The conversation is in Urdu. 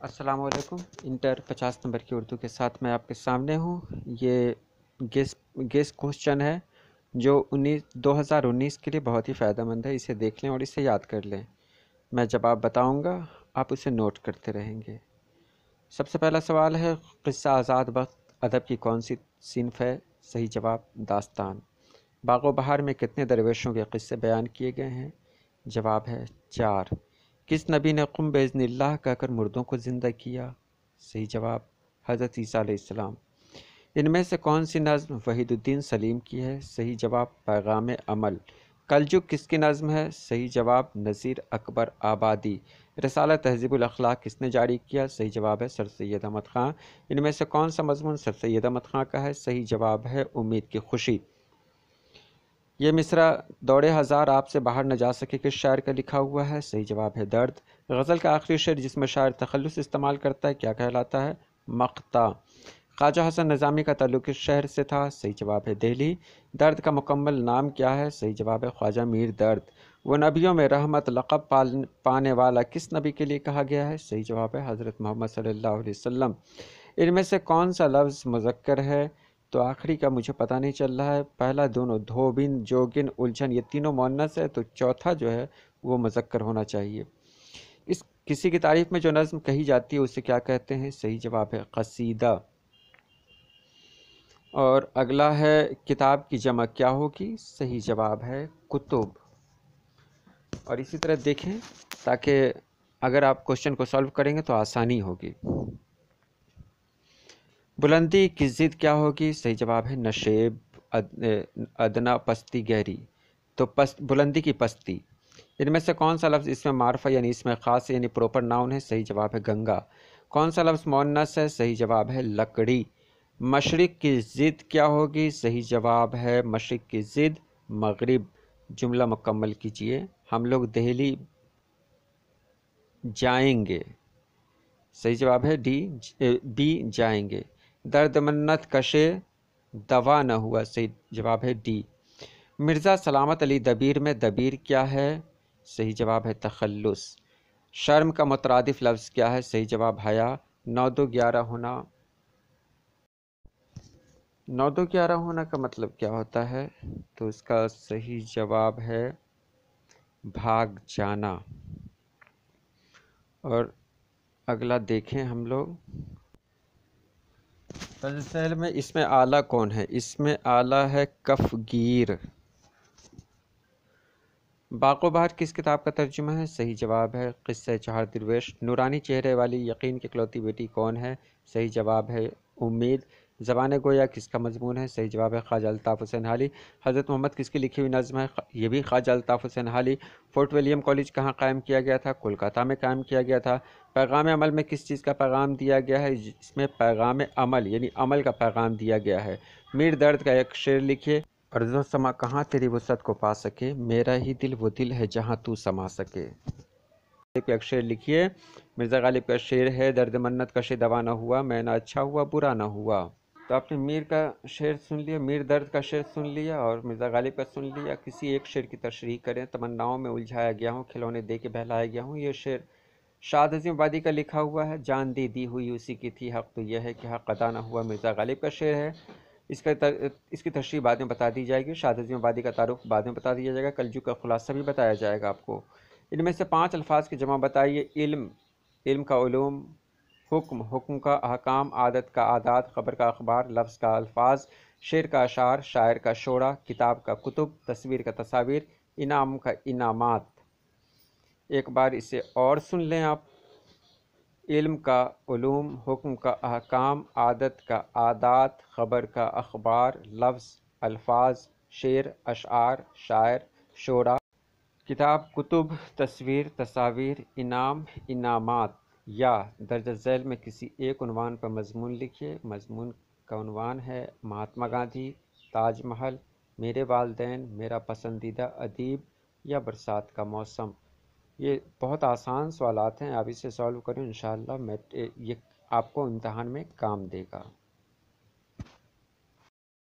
السلام علیکم۔ انٹر 50 نمبر کی اردو کے ساتھ میں آپ کے سامنے ہوں۔ یہ گیس کوشچن ہے جو 2019 کے لیے بہت ہی فائدہ مند ہے۔ اسے دیکھ لیں اور اسے یاد کر لیں۔ میں جواب بتاؤں گا، آپ اسے نوٹ کرتے رہیں گے۔ سب سے پہلا سوال ہے، قصہ آزاد وقت ادب کی کون سی صنف ہے؟ صحیح جواب داستان۔ باغ و بہار میں کتنے درویشوں کے قصے بیان کیے گئے ہیں؟ جواب ہے 4۔ کس نبی نے قم باذن اللہ کہہ کر مردوں کو زندہ کیا؟ صحیح جواب حضرت عیسیٰ علیہ السلام۔ ان میں سے کون سی نظم وحید الدین سلیم کی ہے؟ صحیح جواب پیغام عمل۔ کلجگ کس کی نظم ہے؟ صحیح جواب نذیر اکبر آبادی۔ رسالہ تہذیب الاخلاق کس نے جاری کیا؟ صحیح جواب ہے سر سید احمد خان۔ ان میں سے کون سا مضمون سر سید احمد خان کا ہے؟ صحیح جواب ہے امید کی خوشی۔ یہ مصرع دوڑ ہزار آپ سے باہر نہ جا سکے کس شاعر کا لکھا ہوا ہے؟ صحیح جواب ہے درد۔ غزل کا آخری شعر جس میں شاعر تخلص استعمال کرتا ہے کیا کہلاتا ہے؟ مقطع۔ خواجہ حسن نظامی کا تعلق کس شہر سے تھا؟ صحیح جواب ہے دہلی۔ درد کا مکمل نام کیا ہے؟ صحیح جواب ہے خواجہ میر درد۔ وہ نبیوں میں رحمت لقب پانے والا کس نبی کے لیے کہا گیا ہے؟ صحیح جواب ہے حضرت محمد صلی اللہ علیہ وسلم۔ ان میں سے کون سا لفظ مذکر ہے؟ تو آخری کا مجھے پتہ نہیں چل رہا ہے۔ پہلا دونوں دھوبن، جوگن، الجھن یہ تینوں مؤنث ہے، تو چوتھا جو ہے وہ مذکر ہونا چاہیے۔ کسی کی تعریف میں جو نظم کہی جاتی ہے اسے کیا کہتے ہیں؟ صحیح جواب ہے قصیدہ۔ اور اگلا ہے کتاب کی جمع کیا ہوگی؟ صحیح جواب ہے کتب۔ اور اسی طرح دیکھیں تاکہ اگر آپ کوشچن کو سالو کریں گے تو آسانی ہوگی۔ بلندی کی ضد کیا ہوگی؟ صحیح جواب ہے نشیب، ادنا، پستی، گہری۔ تو بلندی کی پستی۔ ان میں سے کون سا لفظ اس میں معرفہ یعنی اس میں خاص یعنی پروپر ناؤن ہے؟ صحیح جواب ہے گنگا۔ کون سا لفظ مؤنث ہے؟ صحیح جواب ہے لکڑی۔ مشرق کی ضد کیا ہوگی؟ صحیح جواب ہے مشرق کی ضد مغرب۔ جملہ مکمل کیجئے۔ ہم لوگ دہلی جائیں گے۔ صحیح جواب ہے بی جائیں گے۔ درد منت کشے دوا نہ ہوا۔ صحیح جواب ہے ڈی۔ مرزا سلامت علی دبیر میں دبیر کیا ہے؟ صحیح جواب ہے تخلص۔ شرم کا مترادف لفظ کیا ہے؟ صحیح جواب حیا۔ 9 2 11 ہونا۔ 9 2 11 ہونا کا مطلب کیا ہوتا ہے؟ تو اس کا صحیح جواب ہے بھاگ جانا۔ اور اگلا دیکھیں ہم لوگ ذیل میں اس میں اعلیٰ کون ہے؟ اس میں اعلیٰ ہے کف گیر۔ باغ و بہار کس کتاب کا ترجمہ ہے؟ صحیح جواب ہے قصہ چہار درویش۔ نورانی چہرے والی یقین کی اکلوتی بیٹی کون ہے؟ صحیح جواب ہے امید۔ زبان گویا کس کا مضمون ہے؟ صحیح جواب ہے خواجہ الطاف حسین حالی۔ حضرت محمد کس کی لکھی ہوئی نظم ہے؟ یہ بھی خواجہ Altaf Hussain Hali. Fort William college کہاں قائم کیا گیا تھا؟ کولکاتہ میں قائم کیا گیا تھا۔ پیغام عمل میں کس چیز کا پیغام دیا گیا ہے؟ اس میں پیغام عمل یعنی عمل کا پیغام دیا گیا ہے۔ میر درد کا ایک شعر لکھیے۔ ارض و سما کہاں تیری وسعت کو پا سکے، میرا ہی دل وہ دل ہے جہاں تو سما سکے۔ ایک شعر لکھیے۔ مرزا غالب کا شعر ہے درد منت کشے دوا نہ ہوا، میں نہ اچھا ہوا برا نہ ہوا۔ تو آپ نے میر کا شعر سن لیا، میر درد کا شعر سن لیا اور مرزا غالب کا سن لیا۔ کسی ایک شعر کی تشریح کریں۔ تمناؤں میں الجھایا گیا ہوں، کھلونے دے کے بہلایا گیا ہوں۔ یہ شعر شاد عظیم آبادی کا لکھا ہوا ہے۔ جان دی ہوئی اسی کی تھی، حق تو یہ ہے کہ حق ادا نہ ہوا مرزا غالب کا شعر ہے۔ اس کی تشریح بعد میں بتا دی جائے گی۔ شاد عظیم آبادی کا تعارف بعد میں بتا دیا جائے گا۔ کلجگ کا خلاصہ بھی بتایا جائے گا آپ کو۔ ان میں سے 5 الفاظ کی جمع بتائیے۔ علم کا علوم، حکم کا احکام، عادت کا عادات، خبر کا اخبار، لفظ کا الفاظ، شعر کا اشعار، شاعر کا شعرا، کتاب کا کتب، تصویر کا تصاویر، انعام کا انعامات۔ ایک بار اسے اور سن لیں آپ۔ علم کا علوم، حکم کا احکام، عادت کا عادات، خبر کا اخبار، لفظ الفاظ، شعر اشعار، شاعر شعرا، کتاب کتب، تصویر تصاویر، انعام انعامات۔ یا درجہ ذیل میں کسی ایک عنوان پر مضمون لکھیے۔ مضمون کا عنوان ہے مہاتما گاندھی، تاج محل، میرے والدین، میرا پسندیدہ ادیب یا برسات کا موسم۔ یہ بہت آسان سوالات ہیں، آپ اسے سالو کریں انشاءاللہ یہ آپ کو امتحان میں کام دے گا۔